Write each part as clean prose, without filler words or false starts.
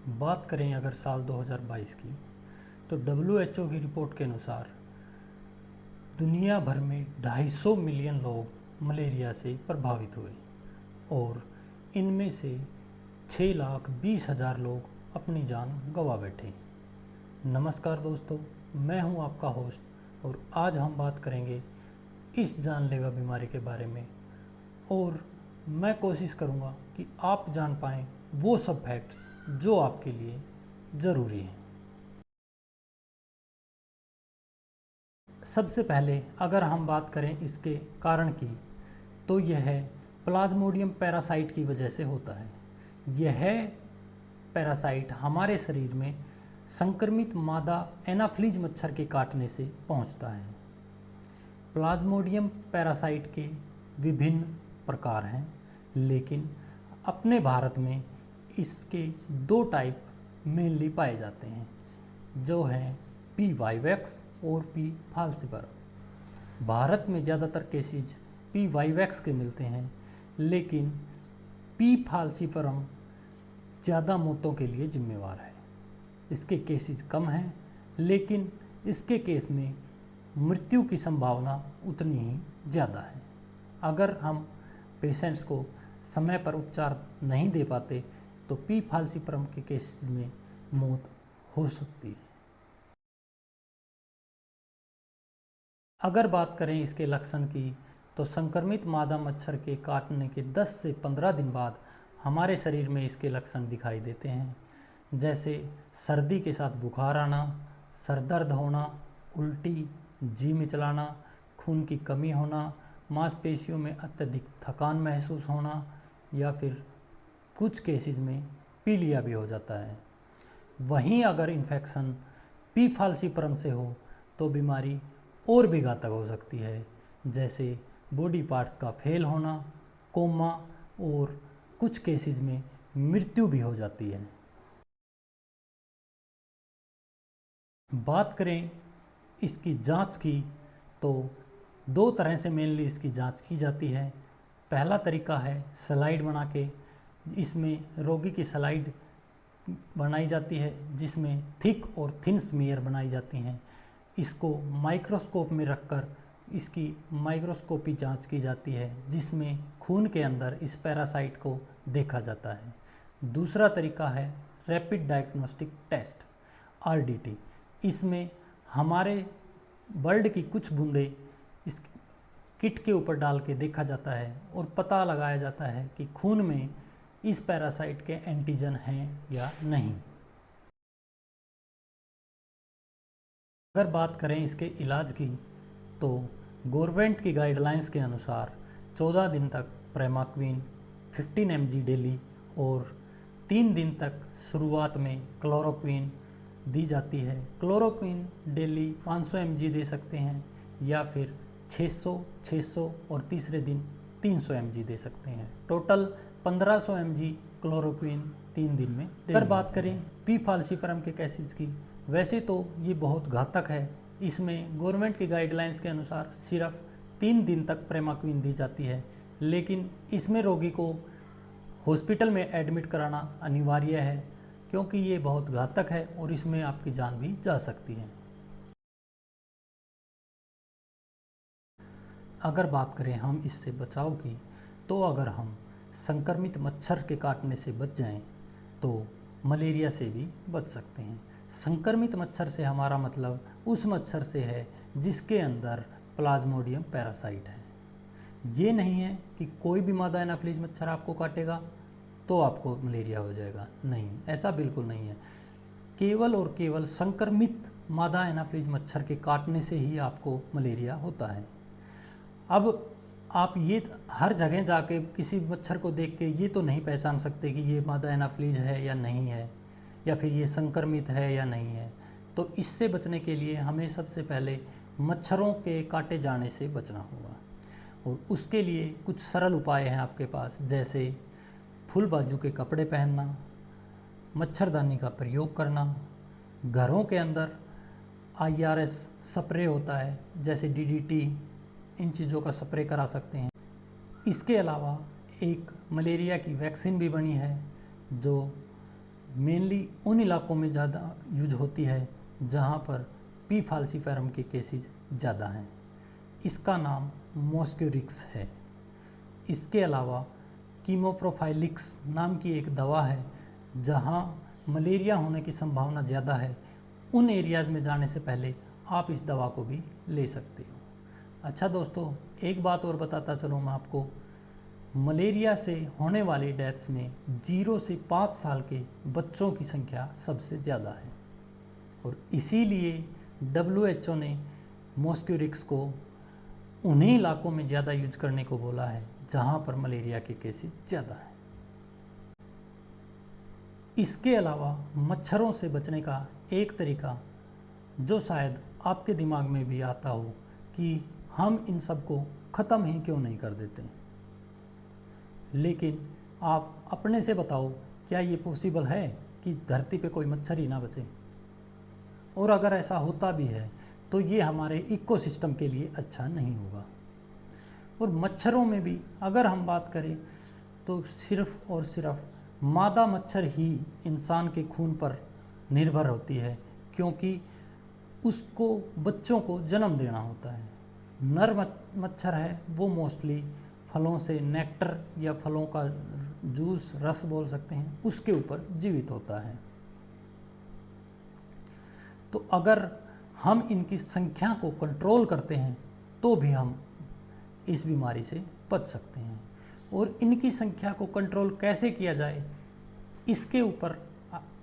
बात करें अगर साल 2022 की, तो WHO की रिपोर्ट के अनुसार दुनिया भर में 250 मिलियन लोग मलेरिया से प्रभावित हुए और इनमें से 6,20,000 लोग अपनी जान गंवा बैठे। नमस्कार दोस्तों, मैं हूं आपका होस्ट और आज हम बात करेंगे इस जानलेवा बीमारी के बारे में और मैं कोशिश करूंगा कि आप जान पाएँ वो सब फैक्ट्स जो आपके लिए ज़रूरी हैं। सबसे पहले अगर हम बात करें इसके कारण की, तो यह प्लाज्मोडियम पैरासाइट की वजह से होता है। यह पैरासाइट हमारे शरीर में संक्रमित मादा एनाफ्लीज मच्छर के काटने से पहुंचता है। प्लाज्मोडियम पैरासाइट के विभिन्न प्रकार हैं, लेकिन अपने भारत में इसके दो टाइप मेनली पाए जाते हैं, जो हैं पी वाइवैक्स और पी फाल्सिपारम। भारत में ज़्यादातर केसेज पी वाइवैक्स के मिलते हैं, लेकिन पी फाल्सिपारम ज़्यादा मौतों के लिए जिम्मेवार है। इसके केसेज कम हैं, लेकिन इसके केस में मृत्यु की संभावना उतनी ही ज़्यादा है। अगर हम पेशेंट्स को समय पर उपचार नहीं दे पाते तो पी फाल्सिपारम के केसेस में मौत हो सकती है। अगर बात करें इसके लक्षण की, तो संक्रमित मादा मच्छर के काटने के 10 से 15 दिन बाद हमारे शरीर में इसके लक्षण दिखाई देते हैं, जैसे सर्दी के साथ बुखार आना, सर दर्द होना, उल्टी, जी मिचलाना, खून की कमी होना, मांसपेशियों में अत्यधिक थकान महसूस होना या फिर कुछ केसेस में पीलिया भी हो जाता है। वहीं अगर इन्फेक्शन पी फाल्सिपारम से हो तो बीमारी और भी घातक हो सकती है, जैसे बॉडी पार्ट्स का फेल होना, कोमा और कुछ केसेस में मृत्यु भी हो जाती है। बात करें इसकी जांच की, तो दो तरह से मेनली इसकी जांच की जाती है। पहला तरीका है स्लाइड बना के। इसमें रोगी की स्लाइड बनाई जाती है, जिसमें थिक और थिन स्मीयर बनाई जाती हैं। इसको माइक्रोस्कोप में रखकर इसकी माइक्रोस्कोपी जांच की जाती है, जिसमें खून के अंदर इस पैरासाइट को देखा जाता है। दूसरा तरीका है रैपिड डायग्नोस्टिक टेस्ट, RDT। इसमें हमारे ब्लड की कुछ बूंदें इस किट के ऊपर डाल के देखा जाता है और पता लगाया जाता है कि खून में इस पैरासाइट के एंटीजन हैं या नहीं। अगर बात करें इसके इलाज की, तो गवर्नमेंट की गाइडलाइंस के अनुसार 14 दिन तक प्रेमाक्विन 15 mg डेली और 3 दिन तक शुरुआत में क्लोरोक्विन दी जाती है। क्लोरोक्विन डेली 500 mg दे सकते हैं या फिर 600, 600 और तीसरे दिन 300 mg दे सकते हैं। टोटल 1500 mg क्लोरोक्विन 3 दिन में। अगर बात करें पी फाल्सिपारम के केसेस की, वैसे तो ये बहुत घातक है। इसमें गवर्नमेंट की गाइडलाइंस के अनुसार सिर्फ 3 दिन तक प्रेमाक्विन दी जाती है, लेकिन इसमें रोगी को हॉस्पिटल में एडमिट कराना अनिवार्य है, क्योंकि ये बहुत घातक है और इसमें आपकी जान भी जा सकती है। अगर बात करें हम इससे बचाव की, तो अगर हम संक्रमित मच्छर के काटने से बच जाएं, तो मलेरिया से भी बच सकते हैं। संक्रमित मच्छर से हमारा मतलब उस मच्छर से है जिसके अंदर प्लाज्मोडियम पैरासाइट है। ये नहीं है कि कोई भी मादा एनाफ्लीज मच्छर आपको काटेगा तो आपको मलेरिया हो जाएगा, नहीं, ऐसा बिल्कुल नहीं है। केवल और केवल संक्रमित मादा एनाफ्लीज मच्छर के काटने से ही आपको मलेरिया होता है। अब आप ये हर जगह जाके किसी मच्छर को देख के ये तो नहीं पहचान सकते कि ये मादा एनाफ्लीज है या नहीं है, या फिर ये संक्रमित है या नहीं है। तो इससे बचने के लिए हमें सबसे पहले मच्छरों के काटे जाने से बचना होगा, और उसके लिए कुछ सरल उपाय हैं आपके पास, जैसे फुल बाजू के कपड़े पहनना, मच्छरदानी का प्रयोग करना, घरों के अंदर IRS स्प्रे होता है जैसे DDT, इन चीज़ों का स्प्रे करा सकते हैं। इसके अलावा एक मलेरिया की वैक्सीन भी बनी है जो मेनली उन इलाकों में ज़्यादा यूज होती है जहाँ पर पी फाल्सीफेरम के केसेस ज़्यादा हैं। इसका नाम मॉस्क्यूरिक्स है। इसके अलावा कीमोप्रोफाइलिक्स नाम की एक दवा है, जहाँ मलेरिया होने की संभावना ज़्यादा है। उन एरियाज़ में जाने से पहले आप इस दवा को भी ले सकते हो। अच्छा दोस्तों, एक बात और बताता चलूँ मैं आपको, मलेरिया से होने वाली डेथ्स में 0 से 5 साल के बच्चों की संख्या सबसे ज़्यादा है, और इसीलिए WHO ने मॉस्क्यूरिक्स को उन्हीं इलाकों में ज़्यादा यूज करने को बोला है जहाँ पर मलेरिया के केसेस ज़्यादा हैं। इसके अलावा मच्छरों से बचने का एक तरीका जो शायद आपके दिमाग में भी आता हो कि हम इन सब को ख़त्म ही क्यों नहीं कर देते, लेकिन आप अपने से बताओ, क्या ये पॉसिबल है कि धरती पे कोई मच्छर ही ना बचे? और अगर ऐसा होता भी है तो ये हमारे इकोसिस्टम के लिए अच्छा नहीं होगा। और मच्छरों में भी अगर हम बात करें तो सिर्फ और सिर्फ मादा मच्छर ही इंसान के खून पर निर्भर होती है, क्योंकि उसको बच्चों को जन्म देना होता है। नर मच्छर है वो मोस्टली फलों से नेक्टर या फलों का जूस, रस बोल सकते हैं, उसके ऊपर जीवित होता है। तो अगर हम इनकी संख्या को कंट्रोल करते हैं तो भी हम इस बीमारी से बच सकते हैं। और इनकी संख्या को कंट्रोल कैसे किया जाए, इसके ऊपर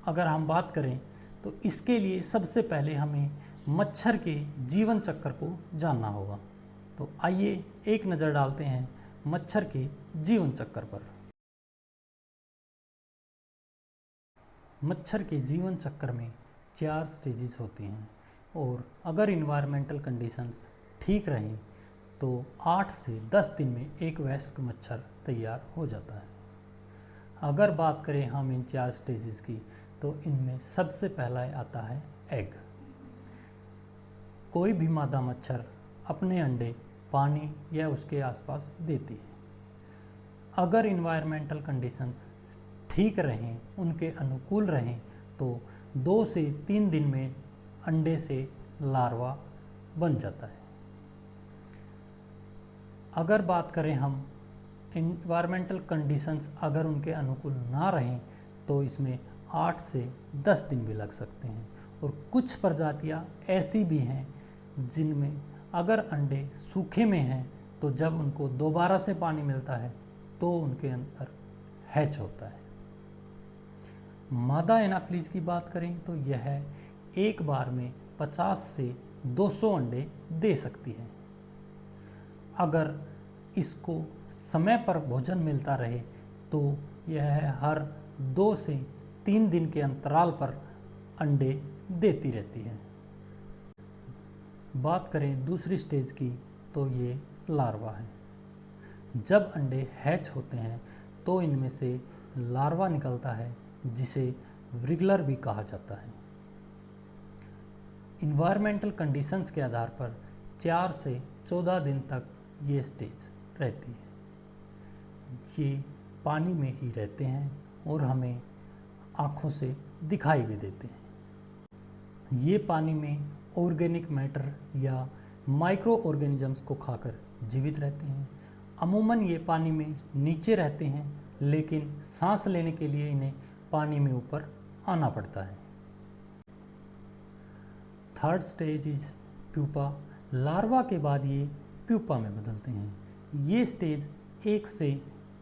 अगर हम बात करें तो इसके लिए सबसे पहले हमें मच्छर के जीवन चक्र को जानना होगा। तो आइए एक नज़र डालते हैं मच्छर के जीवन चक्र पर। मच्छर के जीवन चक्र में 4 स्टेजेस होती हैं, और अगर इन्वायरमेंटल कंडीशंस ठीक रहें तो 8 से 10 दिन में एक वयस्क मच्छर तैयार हो जाता है। अगर बात करें हम इन 4 स्टेजेस की, तो इनमें सबसे पहला आता है एग। कोई भी मादा मच्छर अपने अंडे पानी या उसके आसपास देती है। अगर इन्वायरमेंटल कंडीशंस ठीक रहें, उनके अनुकूल रहें, तो 2 से 3 दिन में अंडे से लार्वा बन जाता है। अगर बात करें हम इन्वायरमेंटल कंडीशंस अगर उनके अनुकूल ना रहें तो इसमें 8 से 10 दिन भी लग सकते हैं। और कुछ प्रजातियां ऐसी भी हैं जिनमें अगर अंडे सूखे में हैं तो जब उनको दोबारा से पानी मिलता है तो उनके अंदर हैच होता है। मादा एनाफिलीज की बात करें तो यह एक बार में 50 से 200 अंडे दे सकती है। अगर इसको समय पर भोजन मिलता रहे तो यह हर 2 से 3 दिन के अंतराल पर अंडे देती रहती है। बात करें दूसरी स्टेज की तो ये लार्वा है। जब अंडे हैच होते हैं तो इनमें से लार्वा निकलता है जिसे व्रिगलर भी कहा जाता है। इन्वायरमेंटल कंडीशंस के आधार पर 4 से 14 दिन तक ये स्टेज रहती है। ये पानी में ही रहते हैं और हमें आँखों से दिखाई भी देते हैं। ये पानी में ऑर्गेनिक मैटर या माइक्रो ऑर्गेनिजम्स को खाकर जीवित रहते हैं। अमूमन ये पानी में नीचे रहते हैं, लेकिन सांस लेने के लिए इन्हें पानी में ऊपर आना पड़ता है। Third stage is pupa. Larva के बाद ये प्यूपा में बदलते हैं। ये स्टेज 1 से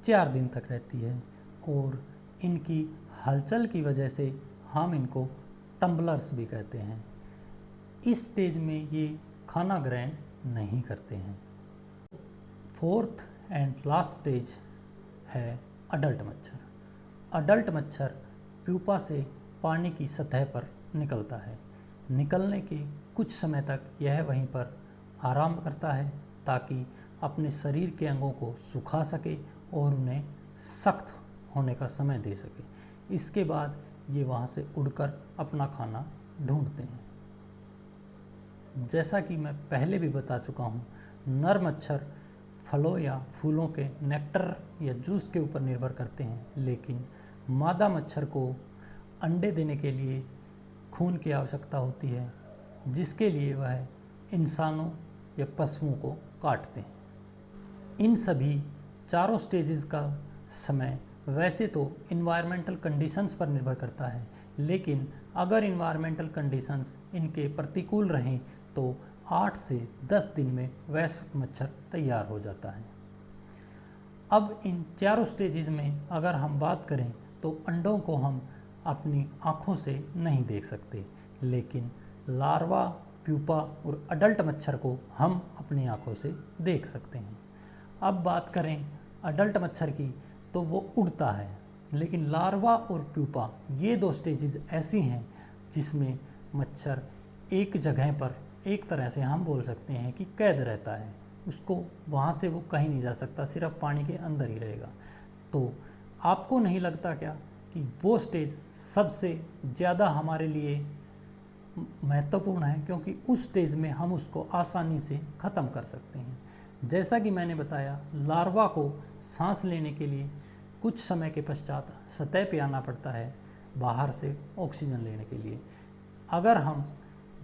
4 दिन तक रहती है और इनकी हलचल की वजह से हम इनको टम्बलर्स भी कहते हैं। इस स्टेज में ये खाना ग्रहण नहीं करते हैं। फोर्थ एंड लास्ट स्टेज है अडल्ट मच्छर। अडल्ट मच्छर प्यूपा से पानी की सतह पर निकलता है। निकलने के कुछ समय तक यह वहीं पर आराम करता है ताकि अपने शरीर के अंगों को सुखा सके और उन्हें सख्त होने का समय दे सके। इसके बाद ये वहाँ से उड़कर अपना खाना ढूंढते हैं। जैसा कि मैं पहले भी बता चुका हूँ, नर मच्छर फलों या फूलों के नेक्टर या जूस के ऊपर निर्भर करते हैं, लेकिन मादा मच्छर को अंडे देने के लिए खून की आवश्यकता होती है, जिसके लिए वह इंसानों या पशुओं को काटते हैं। इन सभी चारों स्टेजेस का समय वैसे तो इन्वायरमेंटल कंडीशंस पर निर्भर करता है, लेकिन अगर इन्वायरमेंटल कंडीशंस इनके प्रतिकूल रहें तो 8 से 10 दिन में वयस्क मच्छर तैयार हो जाता है। अब इन चारों स्टेजेस में अगर हम बात करें तो अंडों को हम अपनी आँखों से नहीं देख सकते, लेकिन लार्वा, प्यूपा और अडल्ट मच्छर को हम अपनी आँखों से देख सकते हैं। अब बात करें अडल्ट मच्छर की तो वो उड़ता है, लेकिन लार्वा और प्यूपा ये दो स्टेजेस ऐसी हैं जिसमें मच्छर एक जगह पर एक तरह से हम बोल सकते हैं कि कैद रहता है, उसको वहाँ से वो कहीं नहीं जा सकता, सिर्फ पानी के अंदर ही रहेगा। तो आपको नहीं लगता क्या कि वो स्टेज सबसे ज़्यादा हमारे लिए महत्वपूर्ण है, क्योंकि उस स्टेज में हम उसको आसानी से ख़त्म कर सकते हैं। जैसा कि मैंने बताया, लार्वा को सांस लेने के लिए कुछ समय के पश्चात सतह पे आना पड़ता है बाहर से ऑक्सीजन लेने के लिए। अगर हम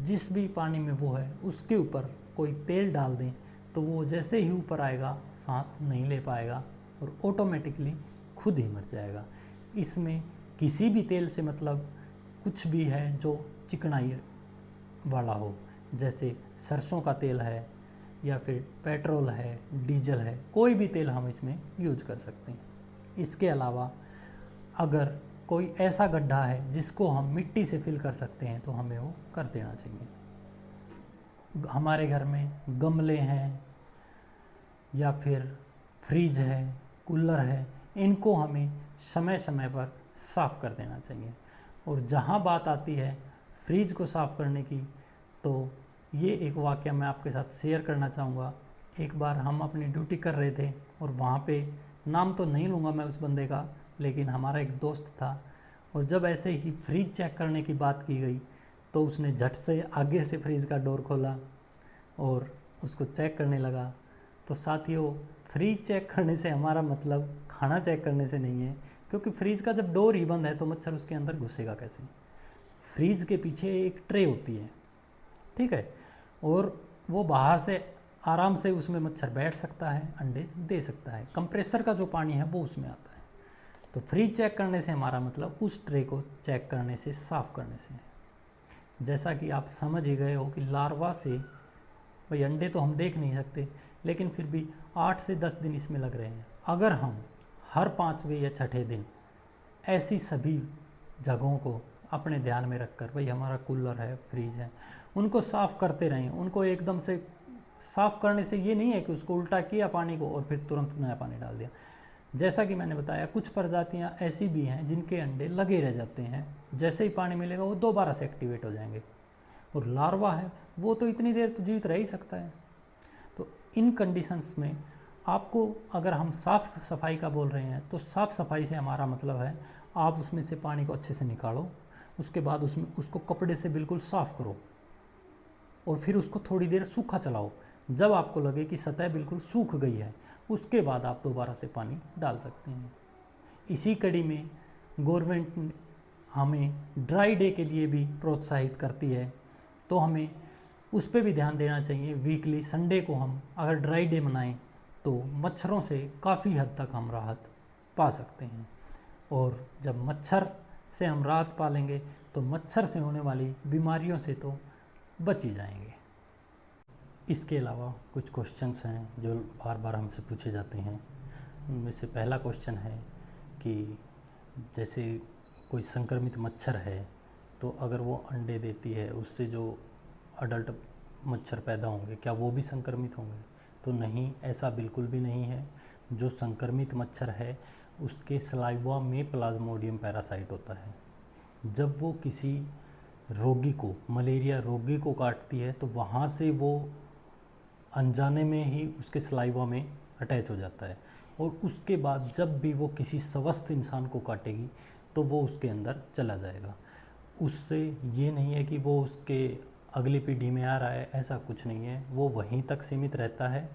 जिस भी पानी में वो है उसके ऊपर कोई तेल डाल दें तो वो जैसे ही ऊपर आएगा सांस नहीं ले पाएगा और ऑटोमेटिकली खुद ही मर जाएगा। इसमें किसी भी तेल से मतलब कुछ भी है जो चिकनाई वाला हो, जैसे सरसों का तेल है या फिर पेट्रोल है, डीजल है, कोई भी तेल हम इसमें यूज कर सकते हैं। इसके अलावा अगर कोई ऐसा गड्ढा है जिसको हम मिट्टी से फिल कर सकते हैं तो हमें वो कर देना चाहिए। हमारे घर में गमले हैं या फिर फ्रिज है, कूलर है, इनको हमें समय समय पर साफ़ कर देना चाहिए। और जहाँ बात आती है फ्रिज को साफ़ करने की, तो ये एक वाक़या मैं आपके साथ शेयर करना चाहूँगा। एक बार हम अपनी ड्यूटी कर रहे थे और वहाँ पे, नाम तो नहीं लूँगा मैं उस बंदे का, लेकिन हमारा एक दोस्त था, और जब ऐसे ही फ्रिज चेक करने की बात की गई तो उसने झट से आगे से फ्रिज का डोर खोला और उसको चेक करने लगा। तो साथियों, फ्रिज चेक करने से हमारा मतलब खाना चेक करने से नहीं है, क्योंकि फ्रिज का जब डोर ही बंद है तो मच्छर उसके अंदर घुसेगा कैसे। फ्रिज के पीछे एक ट्रे होती है, ठीक है, और वो बाहर से आराम से उसमें मच्छर बैठ सकता है, अंडे दे सकता है। कंप्रेसर का जो पानी है वो उसमें आता है। तो फ्रिज चेक करने से हमारा मतलब उस ट्रे को चेक करने से, साफ़ करने से है। जैसा कि आप समझ ही गए हो कि लार्वा से भाई अंडे तो हम देख नहीं सकते, लेकिन फिर भी 8 से 10 दिन इसमें लग रहे हैं। अगर हम हर 5वें या 6ठे दिन ऐसी सभी जगहों को अपने ध्यान में रखकर, भाई हमारा कूलर है, फ्रिज है, उनको साफ़ करते रहें। उनको एकदम से साफ़ करने से ये नहीं है कि उसको उल्टा किया पानी को और फिर तुरंत नया पानी डाल दिया। जैसा कि मैंने बताया, कुछ प्रजातियां ऐसी भी हैं जिनके अंडे लगे रह जाते हैं, जैसे ही पानी मिलेगा वो दोबारा से एक्टिवेट हो जाएंगे। और लार्वा है वो तो इतनी देर तो जीवित रह ही सकता है। तो इन कंडीशंस में आपको, अगर हम साफ़ सफाई का बोल रहे हैं तो साफ़ सफाई से हमारा मतलब है आप उसमें से पानी को अच्छे से निकालो, उसके बाद उसको कपड़े से बिल्कुल साफ़ करो और फिर उसको थोड़ी देर सूखा चलाओ। जब आपको लगे कि सतह बिल्कुल सूख गई है, उसके बाद आप दोबारा से पानी डाल सकते हैं। इसी कड़ी में गवर्नमेंट हमें ड्राई डे के लिए भी प्रोत्साहित करती है, तो हमें उस पर भी ध्यान देना चाहिए। वीकली संडे को हम अगर ड्राई डे मनाएं तो मच्छरों से काफ़ी हद तक हम राहत पा सकते हैं। और जब मच्छर से हम राहत पालेंगे तो मच्छर से होने वाली बीमारियों से तो बच ही जाएंगे। इसके अलावा कुछ क्वेश्चंस हैं जो बार बार हमसे पूछे जाते हैं। उनमें से पहला क्वेश्चन है कि जैसे कोई संक्रमित मच्छर है तो अगर वो अंडे देती है, उससे जो अडल्ट मच्छर पैदा होंगे क्या वो भी संक्रमित होंगे? तो नहीं, ऐसा बिल्कुल भी नहीं है। जो संक्रमित मच्छर है उसके सलाइवा में प्लाज्मोडियम पैरासाइट होता है। जब वो किसी रोगी को, मलेरिया रोगी को काटती है तो वहाँ से वो अनजाने में ही उसके सलाइवा में अटैच हो जाता है, और उसके बाद जब भी वो किसी स्वस्थ इंसान को काटेगी तो वो उसके अंदर चला जाएगा। उससे ये नहीं है कि वो उसके अगली पीढ़ी में आ रहा है, ऐसा कुछ नहीं है। वो वहीं तक सीमित रहता है,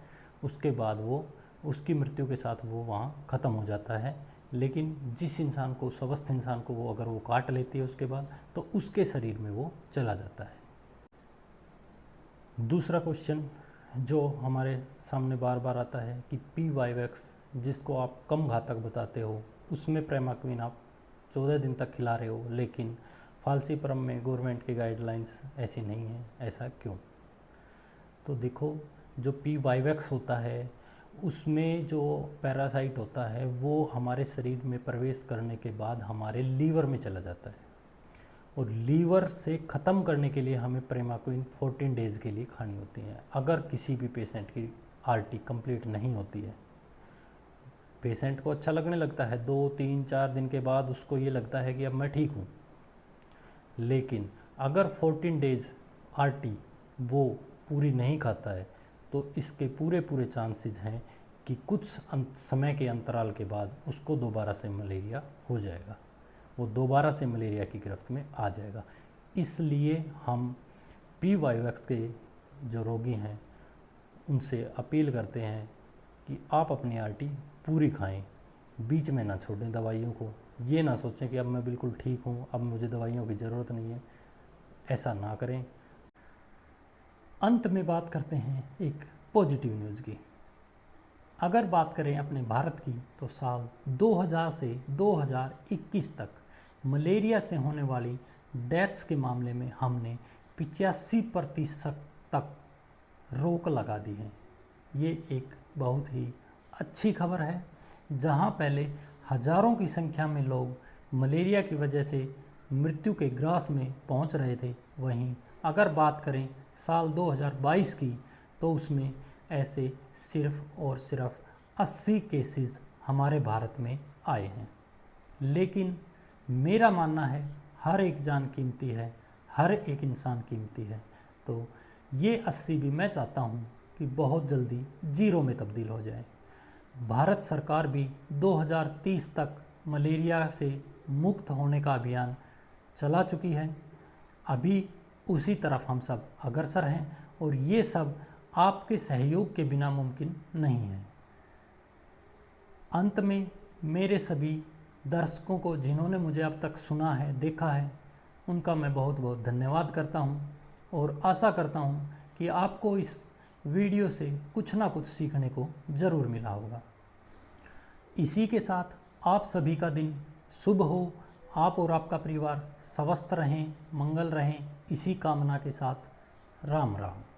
उसके बाद वो उसकी मृत्यु के साथ वो वहाँ ख़त्म हो जाता है। लेकिन जिस इंसान को, स्वस्थ इंसान को वो अगर वो काट लेती है उसके बाद, तो उसके शरीर में वो चला जाता है। दूसरा क्वेश्चन जो हमारे सामने बार बार आता है कि पी-वाईवैक्स जिसको आप कम घातक बताते हो, उसमें प्रेमाक्विन आप 14 दिन तक खिला रहे हो, लेकिन फालसीपुरम में गवर्नमेंट की गाइडलाइंस ऐसी नहीं है, ऐसा क्यों? तो देखो, जो पी-वाईवैक्स होता है उसमें जो पैरासाइट होता है वो हमारे शरीर में प्रवेश करने के बाद हमारे लीवर में चला जाता है, और लीवर से ख़त्म करने के लिए हमें प्रेमाक्विन 14 डेज़ के लिए खानी होती है। अगर किसी भी पेशेंट की आरटी कंप्लीट नहीं होती है, पेशेंट को अच्छा लगने लगता है, 2, 3, 4 दिन के बाद उसको ये लगता है कि अब मैं ठीक हूँ, लेकिन अगर 14 डेज़ आरटी वो पूरी नहीं खाता है तो इसके पूरे चांसेस हैं कि कुछ समय के अंतराल के बाद उसको दोबारा से मलेरिया हो जाएगा, वो दोबारा से मलेरिया की गिरफ्त में आ जाएगा। इसलिए हम पी-वाईवैक्स के जो रोगी हैं उनसे अपील करते हैं कि आप अपनी आरटी पूरी खाएं, बीच में ना छोड़ें दवाइयों को। ये ना सोचें कि अब मैं बिल्कुल ठीक हूँ, अब मुझे दवाइयों की ज़रूरत नहीं है, ऐसा ना करें। अंत में बात करते हैं एक पॉजिटिव न्यूज़ की। अगर बात करें अपने भारत की, तो साल 2000 से 2021 तक मलेरिया से होने वाली डेथ्स के मामले में हमने 85% तक रोक लगा दी है। ये एक बहुत ही अच्छी खबर है। जहां पहले हज़ारों की संख्या में लोग मलेरिया की वजह से मृत्यु के ग्रास में पहुंच रहे थे, वहीं अगर बात करें साल 2022 की, तो उसमें ऐसे सिर्फ और सिर्फ 80 केसेस हमारे भारत में आए हैं। लेकिन मेरा मानना है हर एक जान कीमती है, हर एक इंसान कीमती है, तो ये 80 भी मैं चाहता हूँ कि बहुत जल्दी ज़ीरो में तब्दील हो जाए। भारत सरकार भी 2030 तक मलेरिया से मुक्त होने का अभियान चला चुकी है। अभी उसी तरफ हम सब अग्रसर हैं, और ये सब आपके सहयोग के बिना मुमकिन नहीं है। अंत में मेरे सभी दर्शकों को जिन्होंने मुझे अब तक सुना है, देखा है, उनका मैं बहुत बहुत धन्यवाद करता हूं, और आशा करता हूं कि आपको इस वीडियो से कुछ ना कुछ सीखने को ज़रूर मिला होगा। इसी के साथ आप सभी का दिन शुभ हो। आप और आपका परिवार स्वस्थ रहें, मंगल रहें, इसी कामना के साथ राम राम।